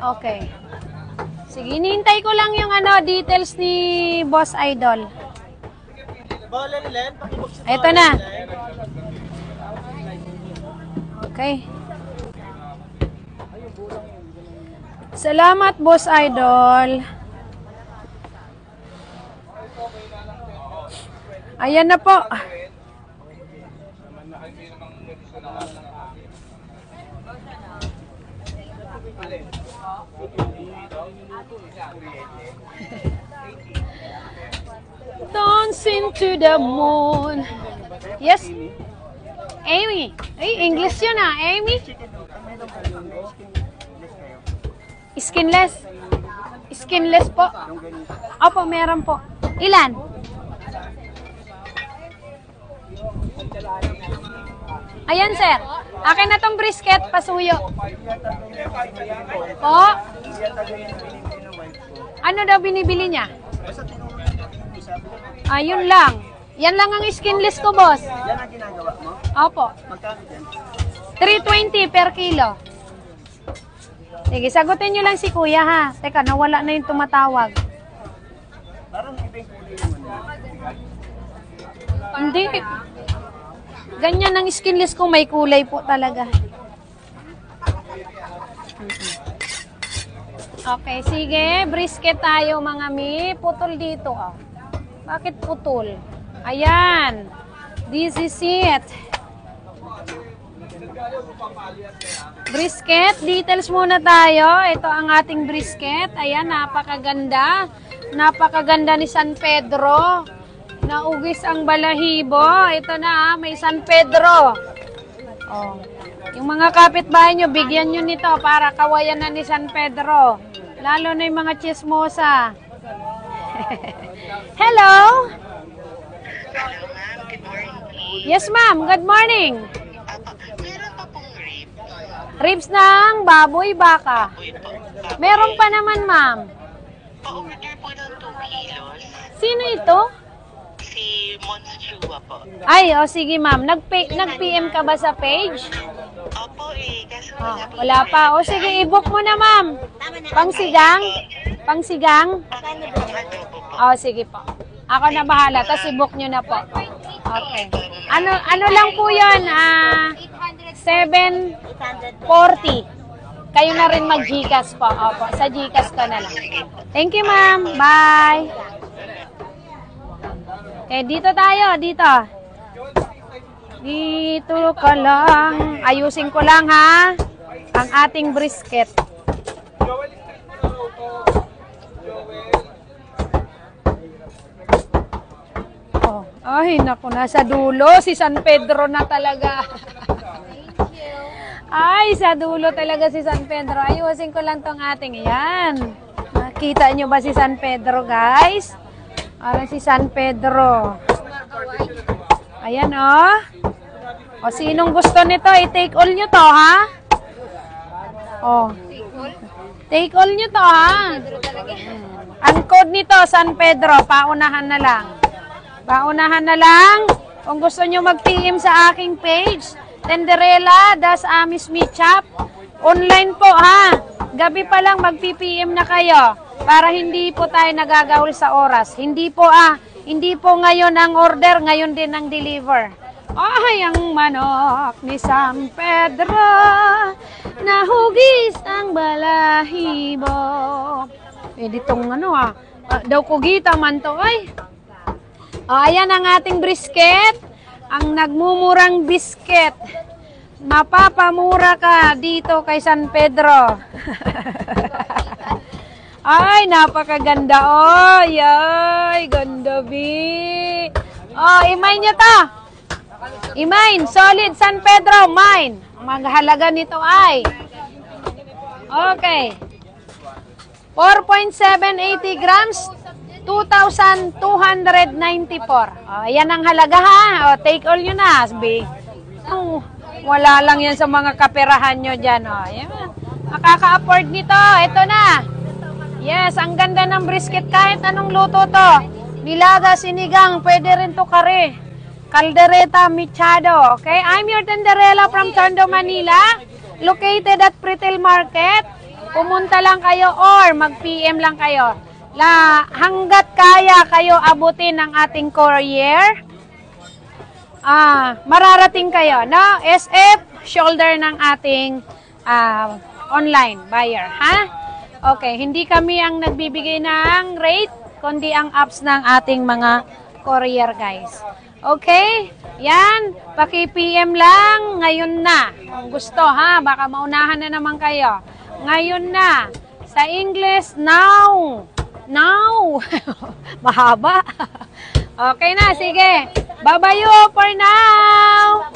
Okay. Sige, hinihintay ko lang yung details ni Boss Idol. Ito na. Okay. Salamat, Boss Idol. Ayan na po. Dancing to the moon. Yes. Amy. Ay, English yun Amy. Skinless. Skinless po. Opo, meron po. Ilan? Ayan, sir. Akin na tong brisket, pasuyo. Po? Ano daw binibili niya? Ayun lang. Yan lang ang skinless ko, boss. Yan ang ginagawa mo? Opo. Magkano yan? 320 per kilo. Sige, sagutin nyo lang si kuya, ha? Teka, nawala na yung tumatawag. Parang iba yung kulay naman. Hindi. Ganyan ang skinless ko, may kulay po talaga. Okay, sige. Brisket tayo, mga mi. Putol dito, Bakit putol? Ayan. This is it. Brisket. Details muna tayo. Ito ang ating brisket. Ayan, napakaganda. Napakaganda ni San Pedro. Naugis ang balahibo. Ito na, may San Pedro. Oh. Yung mga kapitbahay nyo, bigyan nyo nito para kawayan na ni San Pedro. Lalo na yung mga chismosa. Hello? Yes, ma'am. Good morning. Meron pa pong ribs. Ribs ng baboy, baka. Meron pa naman, ma'am. Pa-order po ng 2 kilos. Sino ito? Si Mons Chua po. Ay, sige, ma'am. Nag-PM ka ba sa page? Opo kaso Wala pa. Sige, i-book mo na, ma'am. Pangsigang? Pangsigang? Sige po. Ako na bahala. Tapos i-book nyo na po. Okay. Ano lang po yun? 740. Kayo na rin mag-Gcash po. Opo, sa Gcash ko na lang. Thank you, ma'am. Bye. Okay, dito tayo. Dito. Dito ka lang. Ayusin ko lang, ha? Ang ating brisket. Ay, naku, nasa dulo. Si San Pedro na talaga. Ay, sa dulo talaga si San Pedro. Ayusin ko lang tong ating. Ayan. Nakita nyo ba si San Pedro, guys? Parang si San Pedro. Ayan, O, sinong gusto nito? I-take all nyo to, ha? Take all nyo to, ha? Ang code nito, San Pedro. Paunahan na lang. Paunahan na lang. Kung gusto nyo mag-PM sa aking page, Tenderella, Das Amis Meetshop. Online po, ha? Gabi pa lang mag-PPM na kayo para hindi po tayo nagagahol sa oras. Hindi po, hindi po ngayon ang order, ngayon din ang deliver. Ay, ang manok ni San Pedro, nahugis ang balahibo. Ditong daw kugita man to, ay. Ayan ang ating brisket. Ang nagmumurang bisket. Mapapamura ka dito kay San Pedro. Ay, napakaganda. Ay, ganda, bi. Imay nyo to. Imain, solid San Pedro, mine. Maghalaga nito ay. Okay. 4.780 grams. 2,294. Yan ang halaga, ha. Take all nyo na, Asbi. Wala lang yan sa mga kaperahan nyo dyan. Yan. Makaka-afford nito. Ito na. Yes, ang ganda ng brisket kahit anong luto to. Nilaga, sinigang, pwede rin to kare. Caldereta, mechado. Okay, I'm your Tenderella from Tondo, Manila. Located at Pretil Market. pumunta lang kayo or mag-PM lang kayo. Hanggat kaya kayo abutin ng ating courier, mararating kayo, no? SF, shoulder ng ating online buyer, ha? Okay, hindi kami ang nagbibigay ng rate, kundi ang apps ng ating mga courier, guys. Okay? Yan, paki-PM lang ngayon na. Kung gusto, ha? Baka maunahan na naman kayo. Ngayon na. Sa English, now. Now. Mahaba. Okay na, sige. Babayo for now.